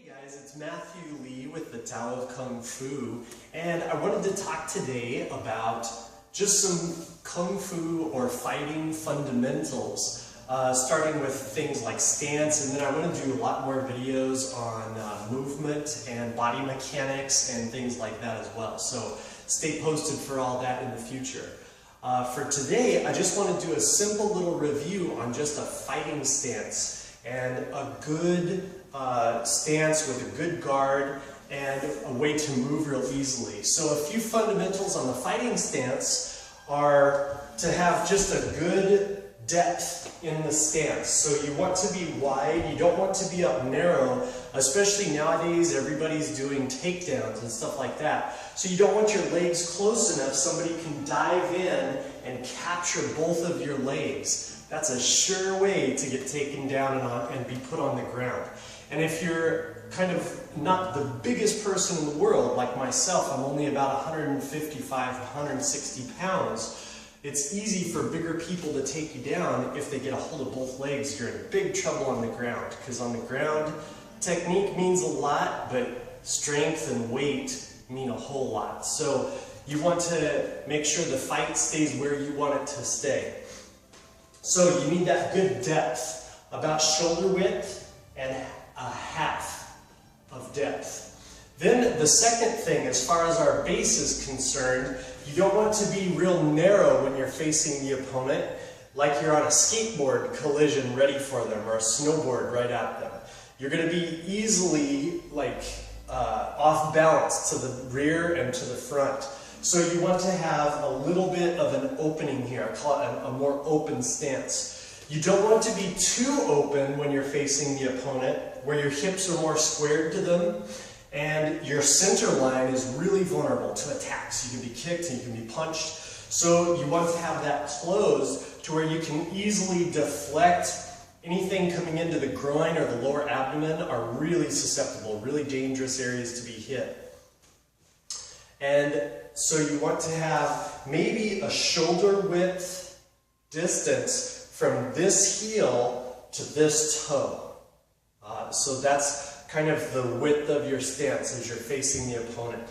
Hey guys, it's Matthew Lee with the Tao of Kung Fu, and I wanted to talk today about just some Kung Fu or fighting fundamentals, starting with things like stance, and then I want to do a lot more videos on movement and body mechanics and things like that as well. So stay posted for all that in the future. For today, I just want to do a simple little review on just a fighting stance and a good stance with a good guard and a way to move real easily. So a few fundamentals on the fighting stance are to have just a good depth in the stance. So you want to be wide, you don't want to be up narrow, especially nowadays everybody's doing takedowns and stuff like that. So you don't want your legs close enough somebody can dive in and capture both of your legs. That's a sure way to get taken down and be put on the ground. And if you're kind of not the biggest person in the world, like myself, I'm only about 155, 160 pounds, it's easy for bigger people to take you down if they get a hold of both legs. You're in big trouble on the ground, because on the ground, technique means a lot, but strength and weight mean a whole lot. So you want to make sure the fight stays where you want it to stay. So you need that good depth, about shoulder width and a half of depth. Then the second thing, as far as our base is concerned, you don't want to be real narrow when you're facing the opponent, like you're on a skateboard collision ready for them, or a snowboard right at them. You're going to be easily off balance to the rear and to the front. So you want to have a little bit of an opening here. I call it a more open stance. You don't want to be too open when you're facing the opponent, where your hips are more squared to them, and your center line is really vulnerable to attacks. You can be kicked and you can be punched. So you want to have that closed to where you can easily deflect. Anything coming into the groin or the lower abdomen are really susceptible, really dangerous areas to be hit. And so you want to have maybe a shoulder width distance from this heel to this toe. So that's kind of the width of your stance as you're facing the opponent.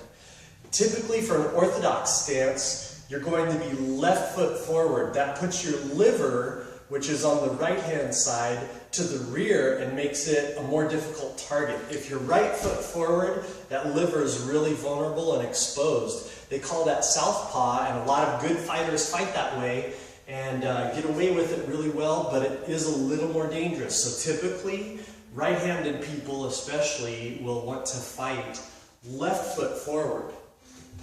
Typically for an orthodox stance, you're going to be left foot forward. That puts your liver, which is on the right-hand side, to the rear and makes it a more difficult target. If you're right foot forward, that liver is really vulnerable and exposed. They call that southpaw, and a lot of good fighters fight that way and get away with it really well, but it is a little more dangerous. So typically, right-handed people especially will want to fight left foot forward.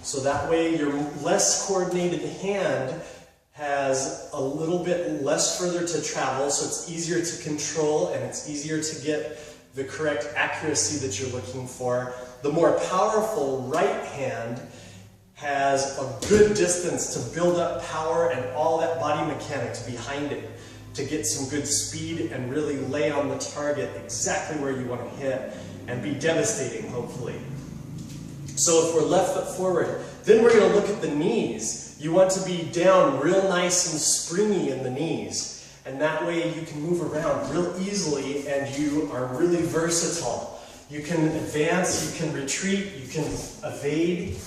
So that way your less coordinated hand has a little bit less further to travel, so it's easier to control and it's easier to get the correct accuracy that you're looking for. The more powerful right hand has a good distance to build up power and all that body mechanics behind it to get some good speed and really lay on the target exactly where you want to hit and be devastating, hopefully. So if we're left foot forward, then we're going to look at the knees. You want to be down real nice and springy in the knees, and that way you can move around real easily and you are really versatile. You can advance, you can retreat, you can evade,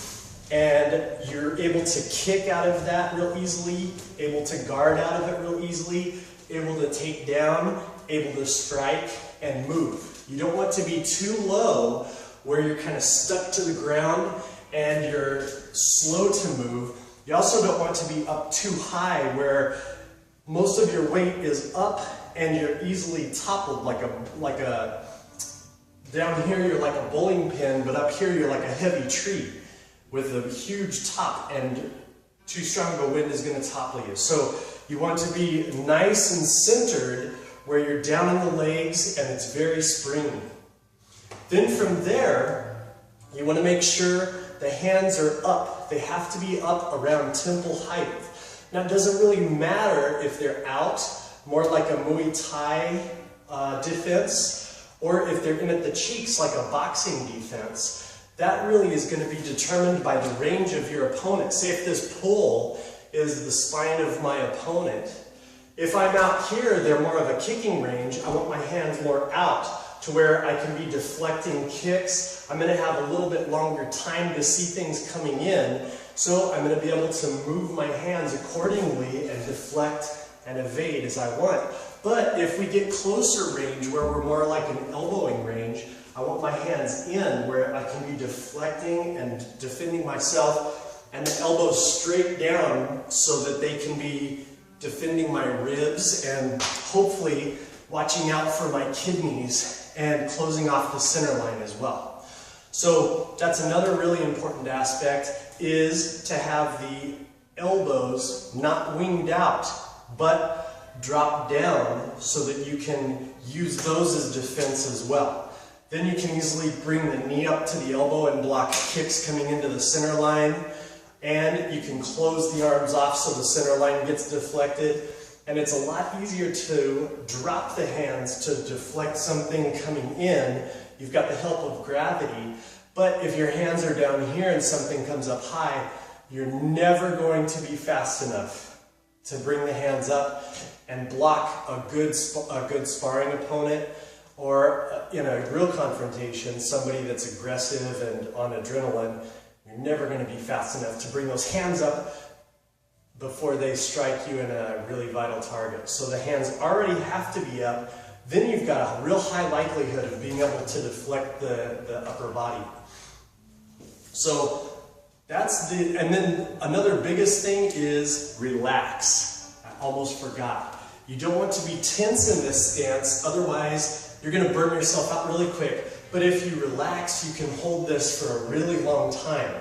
and you're able to kick out of that real easily, able to guard out of it real easily, able to take down, able to strike and move. You don't want to be too low where you're kind of stuck to the ground and you're slow to move. You also don't want to be up too high where most of your weight is up and you're easily toppled down here you're like a bowling pin, but up here you're like a heavy tree with a huge top, and too strong of a wind is going to topple you. So you want to be nice and centered where you're down in the legs and it's very springy. Then from there, you want to make sure the hands are up. They have to be up around temple height. Now it doesn't really matter if they're out, more like a Muay Thai defense, or if they're in at the cheeks like a boxing defense. That really is going to be determined by the range of your opponent. Say if this pole is the spine of my opponent. If I'm out here, they're more of a kicking range. I want my hands more out. to where I can be deflecting kicks. I'm going to have a little bit longer time to see things coming in, so I'm going to be able to move my hands accordingly and deflect and evade as I want. But if we get closer range, where we're more like an elbowing range, I want my hands in where I can be deflecting and defending myself, and the elbows straight down so that they can be defending my ribs and hopefully watching out for my kidneys and closing off the center line as well. So that's another really important aspect, is to have the elbows not winged out, but drop down so that you can use those as defense as well. Then you can easily bring the knee up to the elbow and block kicks coming into the center line, and you can close the arms off so the center line gets deflected. And it's a lot easier to drop the hands to deflect something coming in. You've got the help of gravity, but if your hands are down here and something comes up high, you're never going to be fast enough to bring the hands up and block a good sparring opponent, or in a real confrontation, somebody that's aggressive and on adrenaline. You're never going to be fast enough to bring those hands up before they strike you in a really vital target. So the hands already have to be up. Then you've got a real high likelihood of being able to deflect the upper body. So that's and then another biggest thing is relax. I almost forgot. You don't want to be tense in this stance, otherwise you're going to burn yourself out really quick. But if you relax, you can hold this for a really long time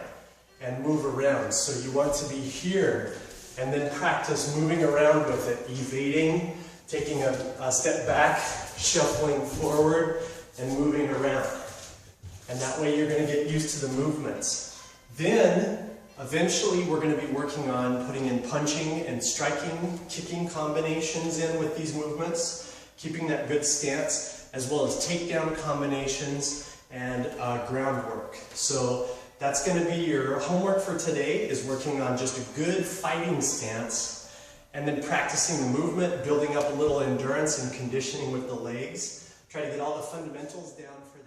and move around. So you want to be here and then practice moving around with it, evading, taking a step back, shuffling forward, and moving around. And that way you're going to get used to the movements. Then, eventually, we're going to be working on putting in punching and striking, kicking combinations in with these movements, keeping that good stance, as well as takedown combinations and groundwork. So that's going to be your homework for today, is working on just a good fighting stance, and then practicing the movement, building up a little endurance and conditioning with the legs. Try to get all the fundamentals down for that.